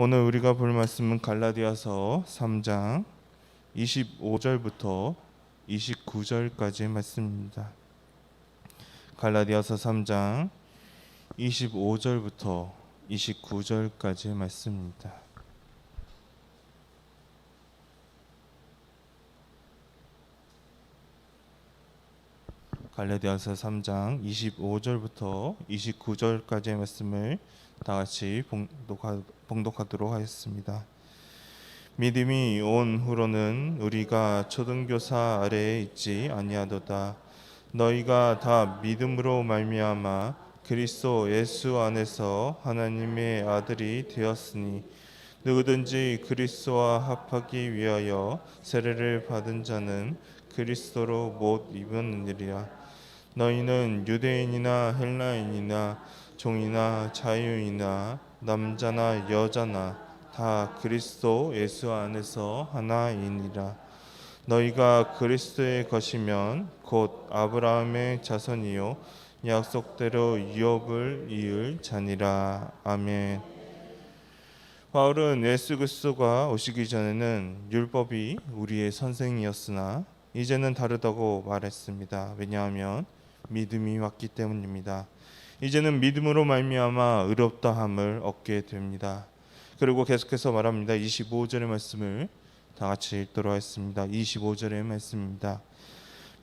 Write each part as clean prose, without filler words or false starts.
오늘 우리가 볼 말씀은 갈라디아서 3장 25절부터 29절까지의 말씀입니다. 갈라디아서 3장 25절부터 29절까지의 말씀입니다. 갈라디아서 3장 25절부터 29절까지의 말씀을 다 같이 봉독하도록 하겠습니다. 믿음이 온 후로는 우리가 초등교사 아래에 있지 아니하도다. 너희가 다 믿음으로 말미암아 그리스도 예수 안에서 하나님의 아들이 되었으니 누구든지 그리스도와 합하기 위하여 세례를 받은 자는 그리스도로 못 입었느니라. 너희는 유대인이나 헬라인이나 종이나 자유이나 남자나 여자나 다 그리스도 예수 안에서 하나이니라. 너희가 그리스도의 것이면 곧 아브라함의 자손이요 약속대로 유업을 이을 자니라. 아멘. 바울은 예수 그리스도가 오시기 전에는 율법이 우리의 선생이었으나 이제는 다르다고 말했습니다. 왜냐하면 믿음이 왔기 때문입니다. 이제는 믿음으로 말미암아 의롭다함을 얻게 됩니다. 그리고 계속해서 말합니다. 25절의 말씀을 다 같이 읽도록 하겠습니다. 25절의 말씀입니다.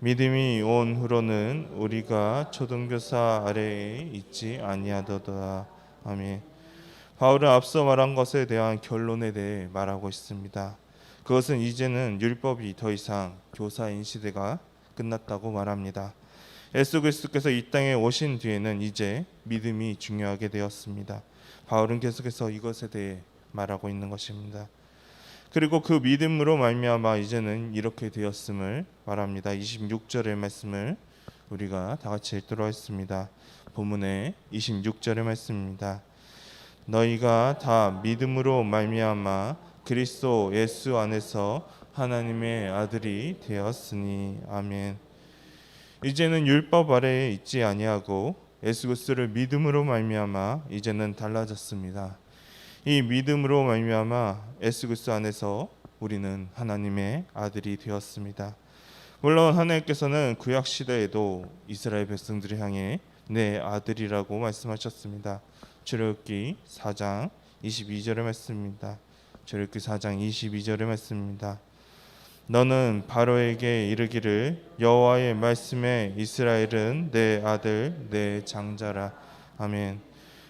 믿음이 온 후로는 우리가 초등교사 아래에 있지 아니하도다. 아멘. 바울은 앞서 말한 것에 대한 결론에 대해 말하고 있습니다. 그것은 이제는 율법이 더 이상 교사인 시대가 끝났다고 말합니다. 예수 그리스도께서 이 땅에 오신 뒤에는 이제 믿음이 중요하게 되었습니다. 바울은 계속해서 이것에 대해 말하고 있는 것입니다. 그리고 그 믿음으로 말미암아 이제는 이렇게 되었음을 말합니다. 26절의 말씀을 우리가 다 같이 읽도록 하겠습니다. 본문의 26절의 말씀입니다. 너희가 다 믿음으로 말미암아 그리스도 예수 안에서 하나님의 아들이 되었으니. 아멘. 이제는 율법 아래에 있지 아니하고 예수 그리스도를 믿음으로 말미암아 이제는 달라졌습니다. 이 믿음으로 말미암아 예수 그리스도 안에서 우리는 하나님의 아들이 되었습니다. 물론 하나님께서는 구약 시대에도 이스라엘 백성들을 향해 내 아들이라고 말씀하셨습니다. 출애굽기 4장 22절의 말씀입니다. 출애굽기 4장 22절의 말씀입니다. 너는 바로에게 이르기를 여호와의 말씀에 이스라엘은 내 아들 내 장자라. 아멘.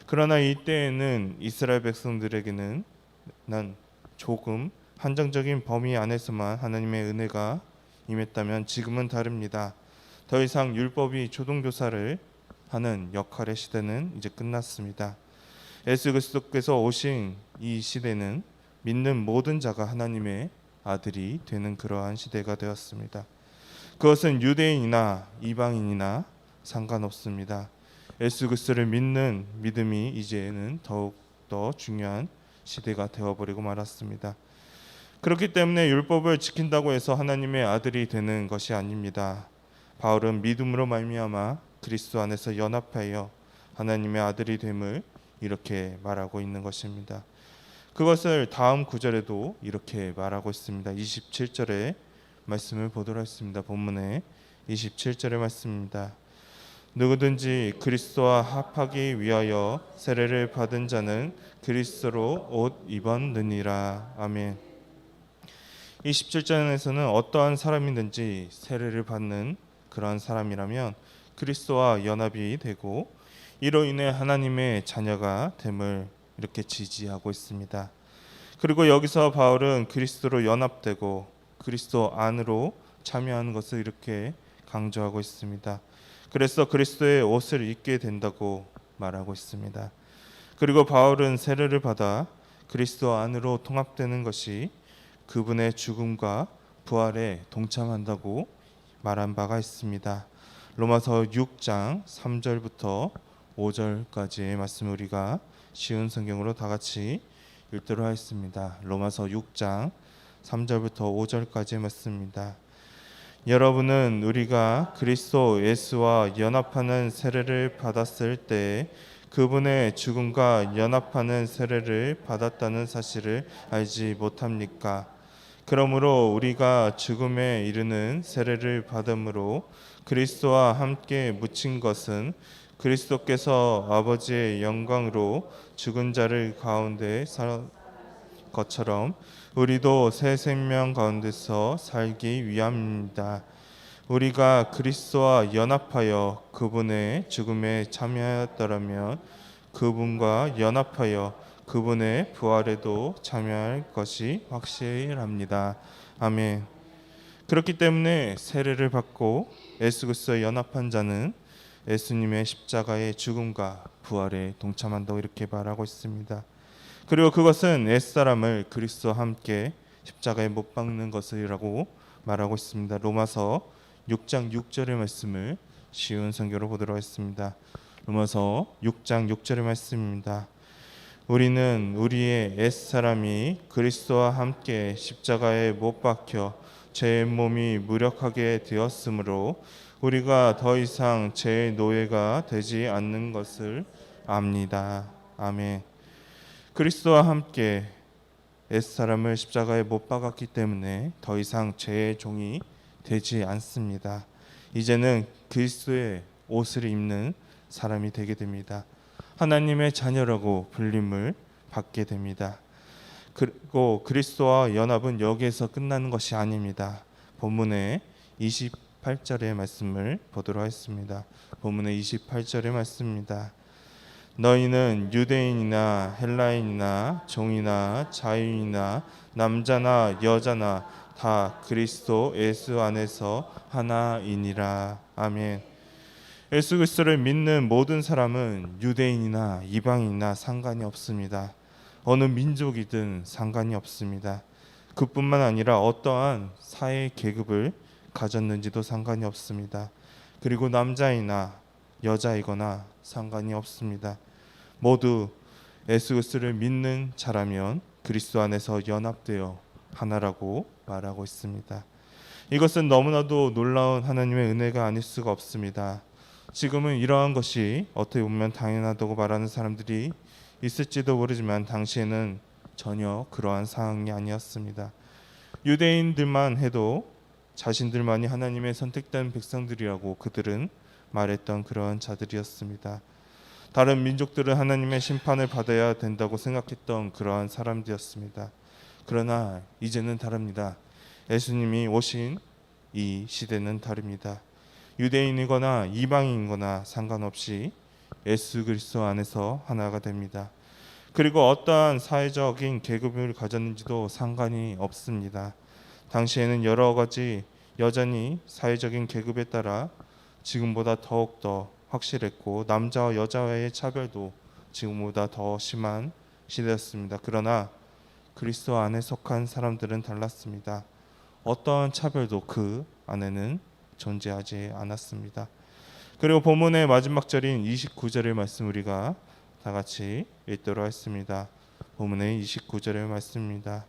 그러나 이때에는 이스라엘 백성들에게는 조금 한정적인 범위 안에서만 하나님의 은혜가 임했다면 지금은 다릅니다. 더 이상 율법이 초등교사를 하는 역할의 시대는 이제 끝났습니다. 예수 그리스도께서 오신 이 시대는 믿는 모든 자가 하나님의 아들이 되는 그러한 시대가 되었습니다. 그것은 유대인이나 이방인이나 상관없습니다. 예수 그리스도를 믿는 믿음이 이제는 더욱더 중요한 시대가 되어버리고 말았습니다. 그렇기 때문에 율법을 지킨다고 해서 하나님의 아들이 되는 것이 아닙니다. 바울은 믿음으로 말미암아 그리스도 안에서 연합하여 하나님의 아들이 됨을 이렇게 말하고 있는 것입니다. 그것을 다음 구절에도 이렇게 말하고 있습니다. 27절의 말씀을 보도록 하겠습니다. 본문의 27절의 말씀입니다. 누구든지 그리스도와 합하기 위하여 세례를 받은 자는 그리스도로 옷 입었느니라. 아멘. 27절에서는 어떠한 사람이든지 세례를 받는 그러한 사람이라면 그리스도와 연합이 되고 이로 인해 하나님의 자녀가 됨을 이렇게 지지하고 있습니다. 그리고 여기서 바울은 그리스도로 연합되고 그리스도 안으로 참여하는 것을 이렇게 강조하고 있습니다. 그래서 그리스도의 옷을 입게 된다고 말하고 있습니다. 그리고 바울은 세례를 받아 그리스도 안으로 통합되는 것이 그분의 죽음과 부활에 동참한다고 말한 바가 있습니다. 로마서 6장 3절부터 5절까지의 말씀을 우리가 쉬운 성경으로 다 같이 읽도록 하겠습니다. 로마서 6장 3절부터 5절까지의 말씀입니다. 여러분은 우리가 그리스도 예수와 연합하는 세례를 받았을 때 그분의 죽음과 연합하는 세례를 받았다는 사실을 알지 못합니까? 그러므로 우리가 죽음에 이르는 세례를 받음으로 그리스도와 함께 묻힌 것은 그리스도께서 아버지의 영광으로 죽은 자를 가운데 살 것처럼 우리도 새 생명 가운데서 살기 위함입니다. 우리가 그리스도와 연합하여 그분의 죽음에 참여하였더라면 그분과 연합하여 그분의 부활에도 참여할 것이 확실합니다. 아멘. 그렇기 때문에 세례를 받고 예수 그리스도에 연합한 자는 예수님의 십자가의 죽음과 부활에 동참한다고 이렇게 말하고 있습니다. 그리고 그것은 옛사람을 그리스도와 함께 십자가에 못 박는 것이라고 말하고 있습니다. 로마서 6장 6절의 말씀을 쉬운 성경으로 보도록 하겠습니다. 로마서 6장 6절의 말씀입니다. 우리는 우리의 옛사람이 그리스도와 함께 십자가에 못 박혀 죄의 몸이 무력하게 되었으므로 우리가 더 이상 죄의 노예가 되지 않는 것을 압니다. 아멘. 그리스도와 함께 옛사람을 십자가에 못 박았기 때문에 더 이상 죄의 종이 되지 않습니다. 이제는 그리스도의 옷을 입는 사람이 되게 됩니다. 하나님의 자녀라고 불림을 받게 됩니다. 그리고 그리스도와 연합은 여기에서 끝나는 것이 아닙니다. 본문의 28절의 말씀을 보도록 하겠습니다. 본문의 28절의 말씀입니다. 너희는 유대인이나 헬라인이나 종이나 자유인이나 남자나 여자나 다 그리스도 예수 안에서 하나이니라. 아멘. 예수 그리스도를 믿는 모든 사람은 유대인이나 이방인이나 상관이 없습니다. 어느 민족이든 상관이 없습니다. 그뿐만 아니라 어떠한 사회 계급을 가졌는지도 상관이 없습니다. 그리고 남자이나 여자이거나 상관이 없습니다. 모두 예수 그리스도를 믿는 자라면 그리스도 안에서 연합되어 하나라고 말하고 있습니다. 이것은 너무나도 놀라운 하나님의 은혜가 아닐 수가 없습니다. 지금은 이러한 것이 어떻게 보면 당연하다고 말하는 사람들이 있을지도 모르지만 당시에는 전혀 그러한 상황이 아니었습니다. 유대인들만 해도 자신들만이 하나님의 선택된 백성들이라고 그들은 말했던 그러한 자들이었습니다. 다른 민족들은 하나님의 심판을 받아야 된다고 생각했던 그러한 사람들이었습니다. 그러나 이제는 다릅니다. 예수님이 오신 이 시대는 다릅니다. 유대인이거나 이방인이거나 상관없이 예수 그리스도 안에서 하나가 됩니다. 그리고 어떠한 사회적인 계급을 가졌는지도 상관이 없습니다. 당시에는 여러 가지 여전히 사회적인 계급에 따라 지금보다 더욱더 확실했고 남자와 여자와의 차별도 지금보다 더 심한 시대였습니다. 그러나 그리스도 안에 속한 사람들은 달랐습니다. 어떠한 차별도 그 안에는 존재하지 않았습니다. 그리고 본문의 마지막 절인 29절의 말씀 우리가 다 같이 읽도록 하겠습니다. 본문의 29절의 말씀입니다.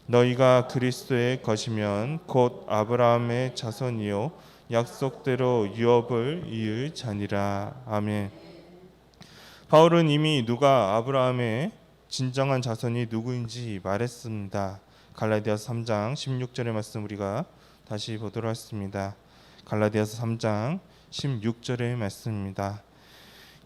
너희가 그리스도의 것이면 곧 아브라함의 자손이요 약속대로 유업을 이을 자니라. 아멘. 바울은 이미 누가 아브라함의 진정한 자손이 누구인지 말했습니다. 갈라디아서 3장 16절의 말씀 우리가 다시 보도록 하겠습니다. 갈라디아서 3장 16절의 말씀입니다.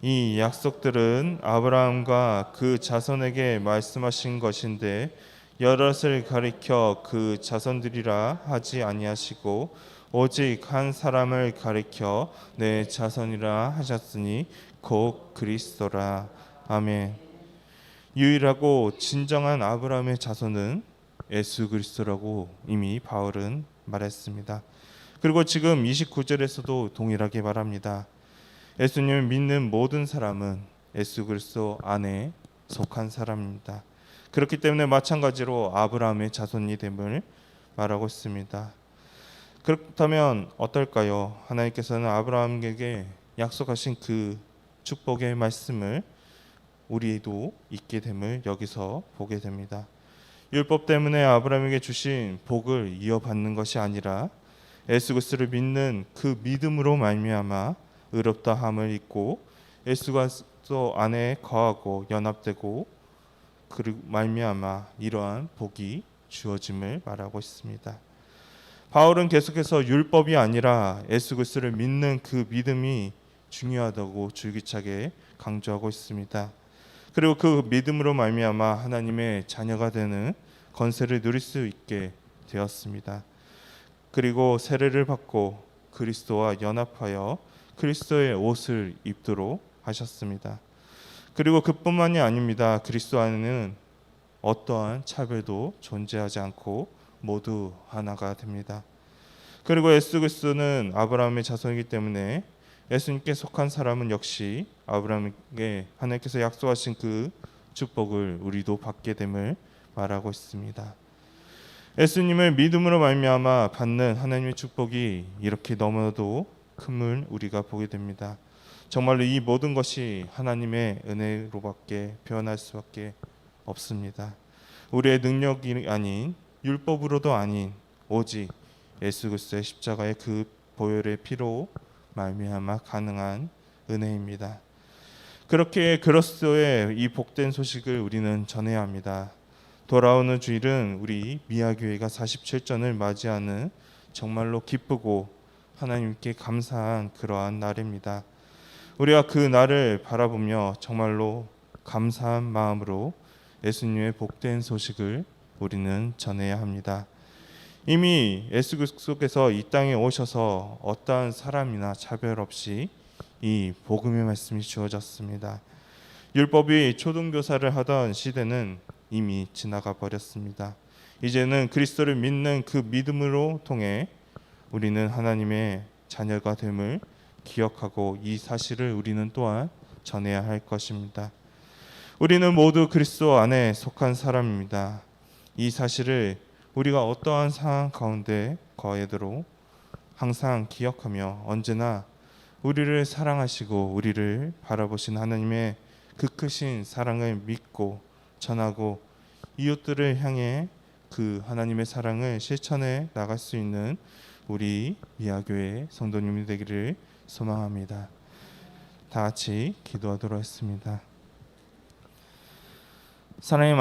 이 약속들은 아브라함과 그 자손에게 말씀하신 것인데 여럿을 가리켜 그 자손들이라 하지 아니하시고 오직 한 사람을 가리켜 내 자손이라 하셨으니 곧 그리스도라. 아멘. 유일하고 진정한 아브라함의 자손은 예수 그리스도라고 이미 바울은 말했습니다. 그리고 지금 29절에서도 동일하게 말합니다. 예수님을 믿는 모든 사람은 예수 그리스도 안에 속한 사람입니다. 그렇기 때문에 마찬가지로 아브라함의 자손이 됨을 말하고 있습니다. 그렇다면 어떨까요? 하나님께서는 아브라함에게 약속하신 그 축복의 말씀을 우리도 잊게 됨을 여기서 보게 됩니다. 율법 때문에 아브라함에게 주신 복을 이어받는 것이 아니라 예수 그리스도를 믿는 그 믿음으로 말미암아 의롭다함을 입고 예수 그리스도 안에 거하고 연합되고 그리고 말미암아 이러한 복이 주어짐을 말하고 있습니다. 바울은 계속해서 율법이 아니라 예수 그리스도를 믿는 그 믿음이 중요하다고 줄기차게 강조하고 있습니다. 그리고 그 믿음으로 말미암아 하나님의 자녀가 되는 권세를 누릴 수 있게 되었습니다. 그리고 세례를 받고 그리스도와 연합하여 그리스도의 옷을 입도록 하셨습니다. 그리고 그뿐만이 아닙니다. 그리스도 안에는 어떠한 차별도 존재하지 않고 모두 하나가 됩니다. 그리고 예수 그리스도는 아브라함의 자손이기 때문에 예수님께 속한 사람은 역시 아브라함에게 하나님께서 약속하신 그 축복을 우리도 받게 됨을 말하고 있습니다. 예수님을 믿음으로 말미암아 받는 하나님의 축복이 이렇게 너무나도 큰을 우리가 보게 됩니다. 정말로 이 모든 것이 하나님의 은혜로밖에 표현할 수밖에 없습니다. 우리의 능력이 아닌 율법으로도 아닌 오직 예수 그리스도의 십자가의 그 보혈의 피로 말미암아 가능한 은혜입니다. 그렇게 그리스도의 이 복된 소식을 우리는 전해야 합니다. 돌아오는 주일은 우리 미아교회가 47전을 맞이하는 정말로 기쁘고 하나님께 감사한 그러한 날입니다. 우리가 그 날을 바라보며 정말로 감사한 마음으로 예수님의 복된 소식을 우리는 전해야 합니다. 이미 예수 그리스도께서 이 땅에 오셔서 어떠한 사람이나 차별 없이 이 복음의 말씀이 주어졌습니다. 율법이 초등교사를 하던 시대는 이미 지나가 버렸습니다. 이제는 그리스도를 믿는 그 믿음으로 통해 우리는 하나님의 자녀가 됨을 기억하고 이 사실을 우리는 또한 전해야 할 것입니다. 우리는 모두 그리스도 안에 속한 사람입니다. 이 사실을 우리가 어떠한 상황 가운데 거하도록 항상 기억하며 언제나 우리를 사랑하시고 우리를 바라보신 하나님의 그 크신 사랑을 믿고 전하고 이웃들을 향해 그 하나님의 사랑을 실천해 나갈 수 있는 우리 미아교회 성도님이 되기를 소망합니다. 다 같이 기도하도록 하겠습니다. 사랑의